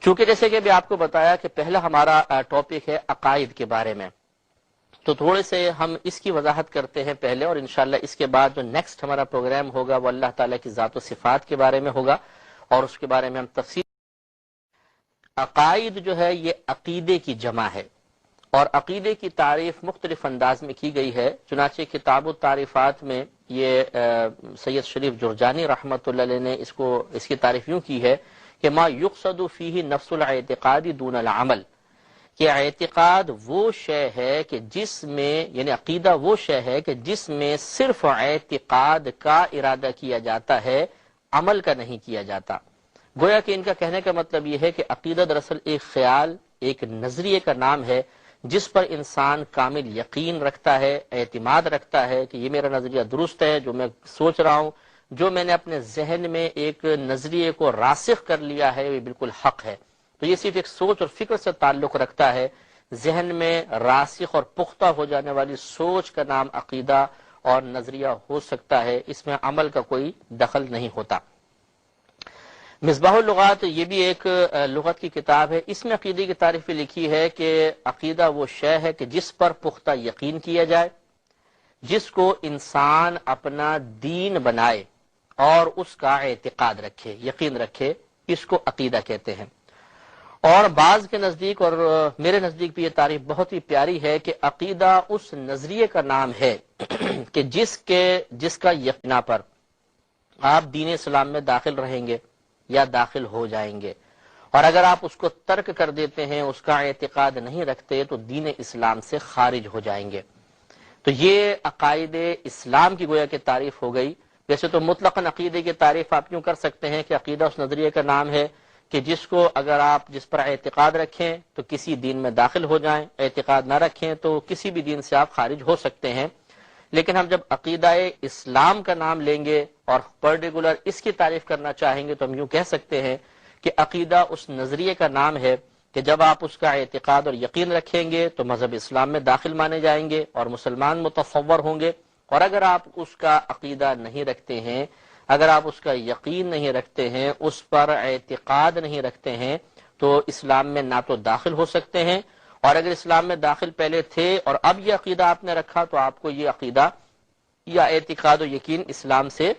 چونکہ جیسے کہ ابھی آپ کو بتایا کہ پہلا ہمارا ٹاپک ہے عقائد کے بارے میں، تو تھوڑے سے ہم اس کی وضاحت کرتے ہیں پہلے، اور انشاءاللہ اس کے بعد جو نیکسٹ ہمارا پروگرام ہوگا وہ اللہ تعالیٰ کی ذات و صفات کے بارے میں ہوگا، اور اس کے بارے میں ہم تفصیل۔ عقائد جو ہے یہ عقیدے کی جمع ہے، اور عقیدے کی تعریف مختلف انداز میں کی گئی ہے۔ چنانچہ کتاب التعریفات میں یہ سید شریف جرجانی رحمۃ اللہ علیہ نے اس کی تعریف یوں کی ہے کہ ما یقصد فیہ نفس الاعتقاد دون العمل، کہ اعتقاد وہ شے ہے کہ جس میں، یعنی عقیدہ وہ شے ہے کہ جس میں صرف اعتقاد کا ارادہ کیا جاتا ہے، عمل کا نہیں کیا جاتا۔ گویا کہ ان کا کہنے کا مطلب یہ ہے کہ عقیدہ دراصل ایک خیال، ایک نظریے کا نام ہے جس پر انسان کامل یقین رکھتا ہے، اعتماد رکھتا ہے کہ یہ میرا نظریہ درست ہے، جو میں سوچ رہا ہوں، جو میں نے اپنے ذہن میں ایک نظریے کو راسخ کر لیا ہے، یہ بالکل حق ہے۔ تو یہ صرف ایک سوچ اور فکر سے تعلق رکھتا ہے۔ ذہن میں راسخ اور پختہ ہو جانے والی سوچ کا نام عقیدہ اور نظریہ ہو سکتا ہے، اس میں عمل کا کوئی دخل نہیں ہوتا۔ مصباح اللغات یہ بھی ایک لغت کی کتاب ہے، اس میں عقیدے کی تعریف لکھی ہے کہ عقیدہ وہ شے ہے کہ جس پر پختہ یقین کیا جائے، جس کو انسان اپنا دین بنائے اور اس کا اعتقاد رکھے، یقین رکھے، اس کو عقیدہ کہتے ہیں۔ اور بعض کے نزدیک اور میرے نزدیک بھی یہ تعریف بہت ہی پیاری ہے کہ عقیدہ اس نظریے کا نام ہے کہ جس کا یقینا پر آپ دین اسلام میں داخل رہیں گے یا داخل ہو جائیں گے، اور اگر آپ اس کو ترک کر دیتے ہیں، اس کا اعتقاد نہیں رکھتے، تو دین اسلام سے خارج ہو جائیں گے۔ تو یہ عقائد اسلام کی گویا کہ تعریف ہو گئی۔ ویسے تو مطلقاً عقیدے کی تعریف آپ یوں کر سکتے ہیں کہ عقیدہ اس نظریے کا نام ہے کہ جس پر اعتقاد رکھیں تو کسی دین میں داخل ہو جائیں، اعتقاد نہ رکھیں تو کسی بھی دین سے آپ خارج ہو سکتے ہیں۔ لیکن ہم جب عقیدہ اسلام کا نام لیں گے اور پرٹیکولر اس کی تعریف کرنا چاہیں گے تو ہم یوں کہہ سکتے ہیں کہ عقیدہ اس نظریے کا نام ہے کہ جب آپ اس کا اعتقاد اور یقین رکھیں گے تو مذہب اسلام میں داخل مانے جائیں گے اور مسلمان متصور ہوں گے، اور اگر آپ اس کا عقیدہ نہیں رکھتے ہیں، اگر آپ اس کا یقین نہیں رکھتے ہیں، اس پر اعتقاد نہیں رکھتے ہیں، تو اسلام میں نہ تو داخل ہو سکتے ہیں، اور اگر اسلام میں داخل پہلے تھے اور اب یہ عقیدہ آپ نے رکھا تو آپ کو یہ عقیدہ یا اعتقاد و یقین اسلام سے